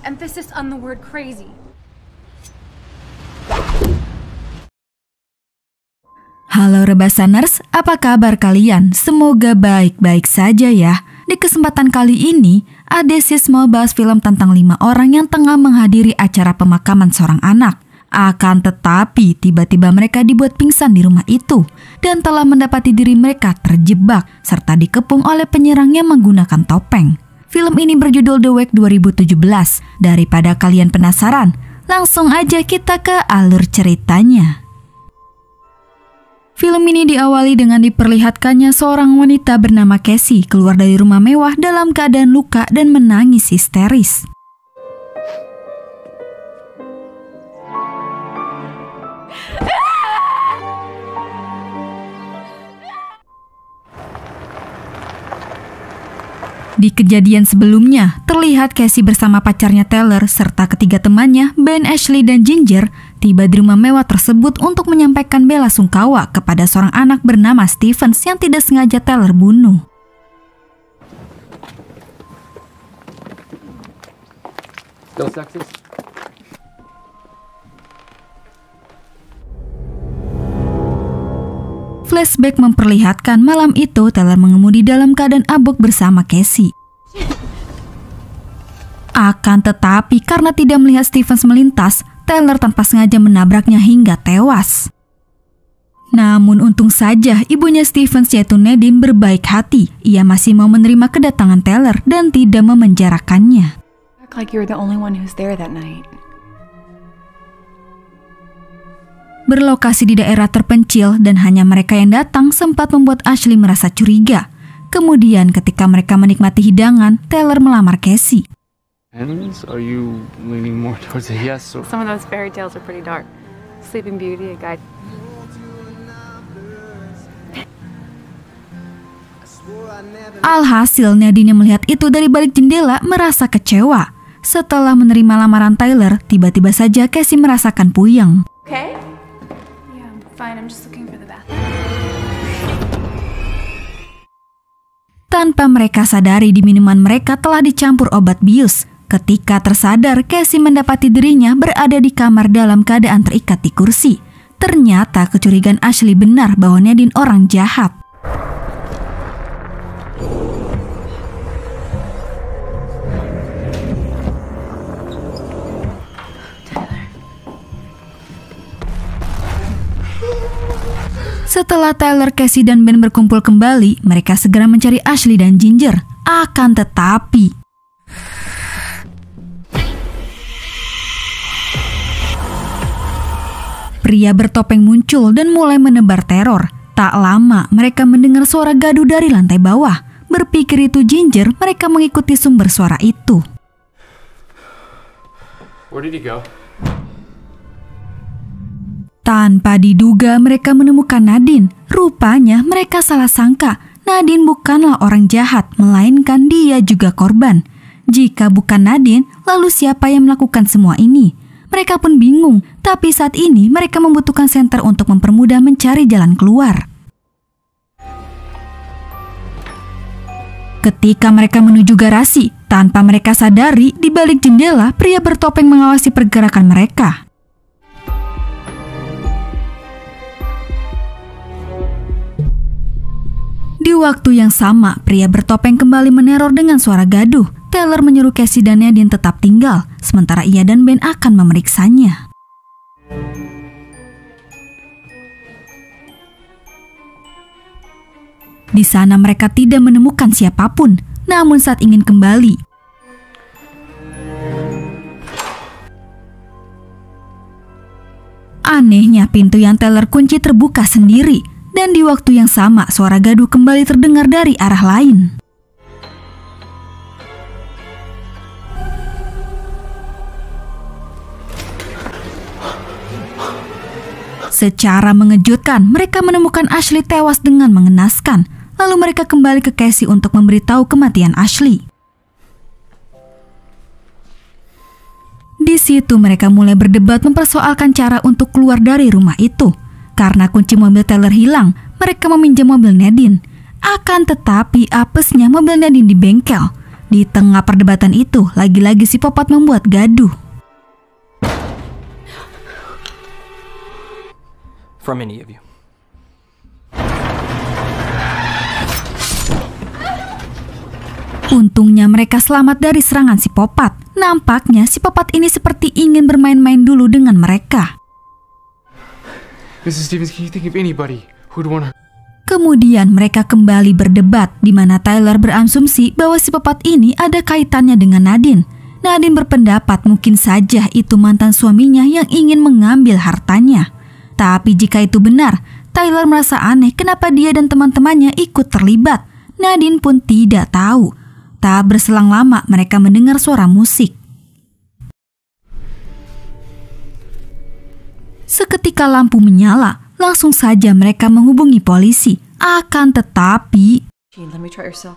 Emphasis on the word crazy. Halo Rebasaners, apa kabar kalian? Semoga baik-baik saja ya. Di kesempatan kali ini, Adesis mau bahas film tentang 5 orang yang tengah menghadiri acara pemakaman seorang anak. Akan tetapi, tiba-tiba mereka dibuat pingsan di rumah itu dan telah mendapati diri mereka terjebak serta dikepung oleh penyerang yang menggunakan topeng. Film ini berjudul The Wake 2017. Daripada kalian penasaran, langsung aja kita ke alur ceritanya. Film ini diawali dengan diperlihatkannya seorang wanita bernama Casey keluar dari rumah mewah dalam keadaan luka dan menangis histeris. Di kejadian sebelumnya, terlihat Casey bersama pacarnya Taylor serta ketiga temannya, Ben, Ashley, dan Ginger, tiba di rumah mewah tersebut untuk menyampaikan bela sungkawa kepada seorang anak bernama Stevens yang tidak sengaja Taylor bunuh. Still sexist? Flashback memperlihatkan malam itu Taylor mengemudi dalam keadaan abuk bersama Casey. Akan tetapi karena tidak melihat Stevens melintas, Taylor tanpa sengaja menabraknya hingga tewas. Namun untung saja ibunya Stevens yaitu Nadine berbaik hati. Ia masih mau menerima kedatangan Taylor dan tidak memenjarakannya. Act like you're the only one who's there that night. Berlokasi di daerah terpencil dan hanya mereka yang datang sempat membuat Ashley merasa curiga. Kemudian ketika mereka menikmati hidangan, Taylor melamar Casey. Are you leaning more towards a yes or... Some of those fairy tales are pretty dark. Sleeping Beauty, a guy. Alhasil Nadine yang melihat itu dari balik jendela merasa kecewa. Setelah menerima lamaran Taylor, tiba-tiba saja Casey merasakan puyeng. Okay? Yeah, I'm fine. I'm just looking for the bathroom. Tanpa mereka sadari di minuman mereka telah dicampur obat bius. Ketika tersadar, Casey mendapati dirinya berada di kamar dalam keadaan terikat di kursi. Ternyata kecurigaan Ashley benar bahwa Nadine orang jahat. Setelah Taylor, Casey, dan Ben berkumpul kembali, mereka segera mencari Ashley dan Ginger. Akan tetapi, pria bertopeng muncul dan mulai menebar teror. Tak lama, mereka mendengar suara gaduh dari lantai bawah. Berpikir itu Ginger, mereka mengikuti sumber suara itu. Where did he go? Tanpa diduga mereka menemukan Nadine. Rupanya mereka salah sangka. Nadine bukanlah orang jahat, melainkan dia juga korban. Jika bukan Nadine, lalu siapa yang melakukan semua ini? Mereka pun bingung, tapi saat ini mereka membutuhkan senter untuk mempermudah mencari jalan keluar. Ketika mereka menuju garasi, tanpa mereka sadari, di balik jendela, pria bertopeng mengawasi pergerakan mereka. Di waktu yang sama, pria bertopeng kembali meneror dengan suara gaduh. Taylor menyuruh Casey dan Nadine tetap tinggal, sementara ia dan Ben akan memeriksanya. Di sana mereka tidak menemukan siapapun, namun saat ingin kembali, anehnya pintu yang Taylor kunci terbuka sendiri. Dan di waktu yang sama, suara gaduh kembali terdengar dari arah lain. Secara mengejutkan, mereka menemukan Ashley tewas dengan mengenaskan. Lalu mereka kembali ke Casey untuk memberitahu kematian Ashley. Di situ mereka mulai berdebat mempersoalkan cara untuk keluar dari rumah itu. Karena kunci mobil Taylor hilang, mereka meminjam mobil Nadine. Akan tetapi apesnya mobil Nadine di bengkel. Di tengah perdebatan itu, lagi-lagi si Popat membuat gaduh. From any of you. Untungnya mereka selamat dari serangan si Popat. Nampaknya si Popat ini seperti ingin bermain-main dulu dengan mereka. Mrs. Stevens, can you think of anybody who'd want to... Kemudian mereka kembali berdebat di mana Tyler berasumsi bahwa si Popat ini ada kaitannya dengan Nadine. Nadine berpendapat mungkin saja itu mantan suaminya yang ingin mengambil hartanya. Tapi jika itu benar, Tyler merasa aneh kenapa dia dan teman-temannya ikut terlibat. Nadine pun tidak tahu. Tak berselang lama mereka mendengar suara musik. Seketika lampu menyala, langsung saja mereka menghubungi polisi. Akan tetapi, Jean, let me try yourself.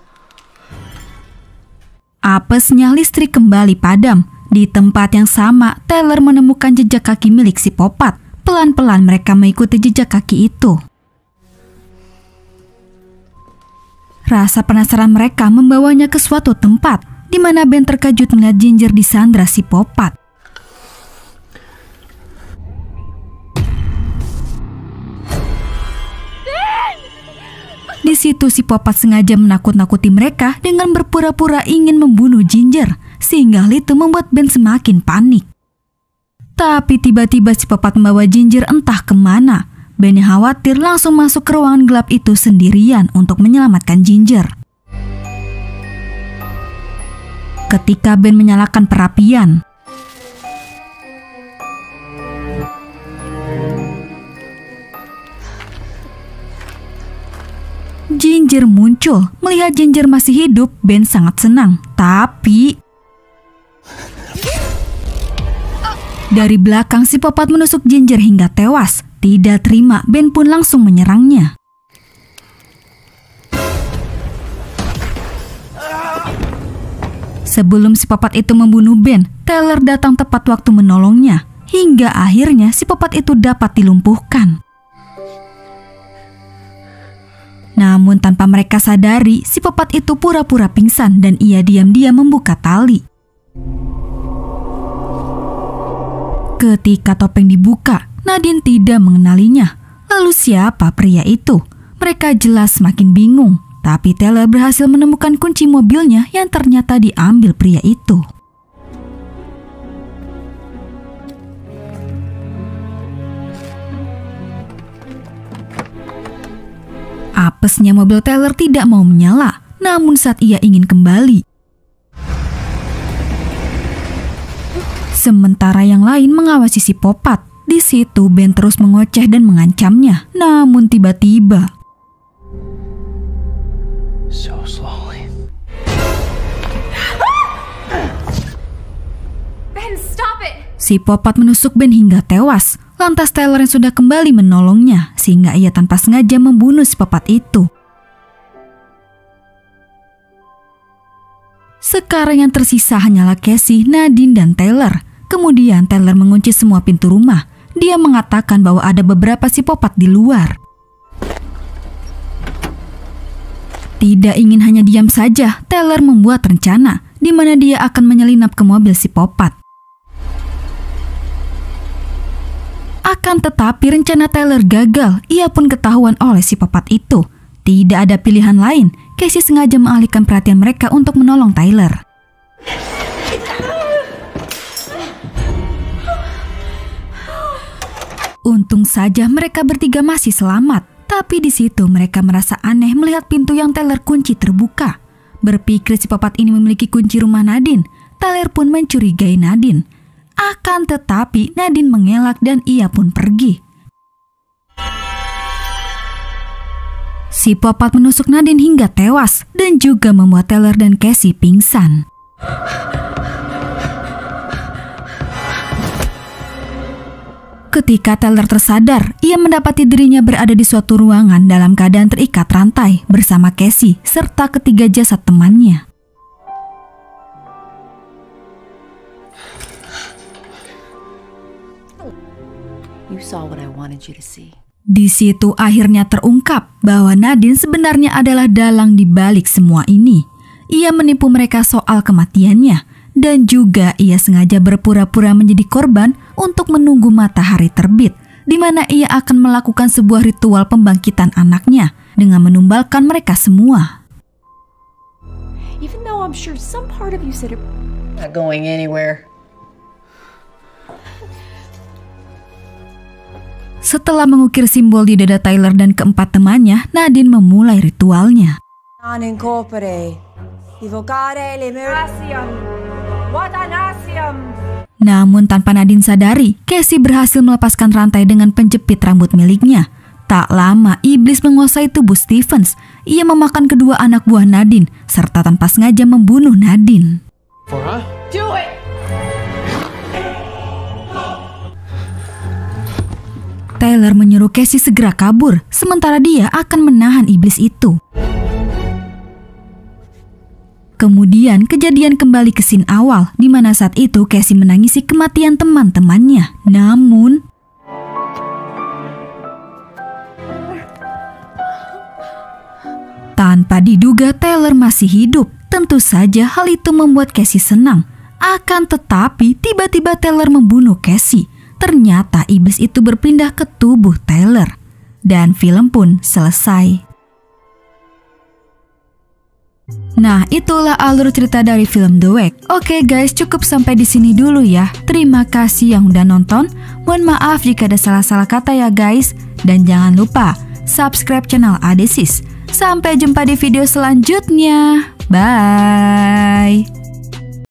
apesnya listrik kembali padam. Di tempat yang sama, Tyler menemukan jejak kaki milik si Popat. Pelan-pelan mereka mengikuti jejak kaki itu. Rasa penasaran mereka membawanya ke suatu tempat, di mana Ben terkejut melihat Ginger disandra si Popat. Di situ si Popat sengaja menakut-nakuti mereka dengan berpura-pura ingin membunuh Ginger, sehingga hal itu membuat Ben semakin panik. Tapi tiba-tiba si Popat membawa Ginger entah kemana. Ben yang khawatir langsung masuk ke ruangan gelap itu sendirian untuk menyelamatkan Ginger. Ketika Ben menyalakan perapian, Ginger muncul. Melihat Ginger masih hidup, Ben sangat senang. Tapi dari belakang si Popat menusuk Ginger hingga tewas. Tidak terima, Ben pun langsung menyerangnya. Sebelum si Popat itu membunuh Ben, Tyler datang tepat waktu menolongnya. Hingga akhirnya si Popat itu dapat dilumpuhkan. Namun tanpa mereka sadari, si Popat itu pura-pura pingsan dan ia diam-diam membuka tali. Ketika topeng dibuka, Nadine tidak mengenalinya. Lalu siapa pria itu? Mereka jelas semakin bingung. Tapi Tyler berhasil menemukan kunci mobilnya yang ternyata diambil pria itu. Apesnya mobil Tyler tidak mau menyala. Namun saat ia ingin kembali, sementara yang lain mengawasi si Popat. Di situ Ben terus mengoceh dan mengancamnya. Namun tiba-tiba, So slowly. Ben, stop it! si Popat menusuk Ben hingga tewas. Lantas Tyler yang sudah kembali menolongnya, sehingga ia tanpa sengaja membunuh si Popat itu. Sekarang yang tersisa hanyalah Casey, Nadine, dan Tyler. Kemudian Tyler mengunci semua pintu rumah. Dia mengatakan bahwa ada beberapa si Popat di luar. Tidak ingin hanya diam saja, Tyler membuat rencana di mana dia akan menyelinap ke mobil si Popat. Akan tetapi rencana Tyler gagal, ia pun ketahuan oleh si Popat itu. Tidak ada pilihan lain, Casey sengaja mengalihkan perhatian mereka untuk menolong Tyler. Untung saja mereka bertiga masih selamat, tapi di situ mereka merasa aneh melihat pintu yang Tyler kunci terbuka. Berpikir si Popat ini memiliki kunci rumah Nadine, Tyler pun mencurigai Nadine. Akan tetapi Nadine mengelak dan ia pun pergi. Si Popat menusuk Nadine hingga tewas dan juga membuat Tyler dan Casey pingsan. Ketika Tyler tersadar, ia mendapati dirinya berada di suatu ruangan dalam keadaan terikat rantai bersama Casey serta ketiga jasad temannya. You saw what I wanted you to see. Di situ akhirnya terungkap bahwa Nadine sebenarnya adalah dalang di balik semua ini. ia menipu mereka soal kematiannya. Dan juga ia sengaja berpura-pura menjadi korban untuk menunggu matahari terbit, di mana ia akan melakukan sebuah ritual pembangkitan anaknya dengan menumbalkan mereka semua. Even though I'm sure some part of you said it. Not going anywhere. Setelah mengukir simbol di dada Tyler dan keempat temannya, Nadine memulai ritualnya. Non incorpore, evocare le Namun tanpa Nadine sadari, Cassie berhasil melepaskan rantai dengan penjepit rambut miliknya. Tak lama, iblis menguasai tubuh Stevens. Ia memakan kedua anak buah Nadine, serta tanpa sengaja membunuh Nadine. Farah? Do it! Tyler menyuruh Cassie segera kabur, sementara dia akan menahan iblis itu. Kemudian kejadian kembali ke scene awal, di mana saat itu Cassie menangisi kematian teman-temannya. Namun tanpa diduga Tyler masih hidup. Tentu saja hal itu membuat Cassie senang. Akan tetapi tiba-tiba Tyler membunuh Cassie. Ternyata iblis itu berpindah ke tubuh Tyler. Dan film pun selesai. Nah, itulah alur cerita dari film The Wake. Oke guys, cukup sampai di sini dulu ya. Terima kasih yang udah nonton. Mohon maaf jika ada salah-salah kata ya guys. Dan jangan lupa subscribe channel Adesis. Sampai jumpa di video selanjutnya. Bye.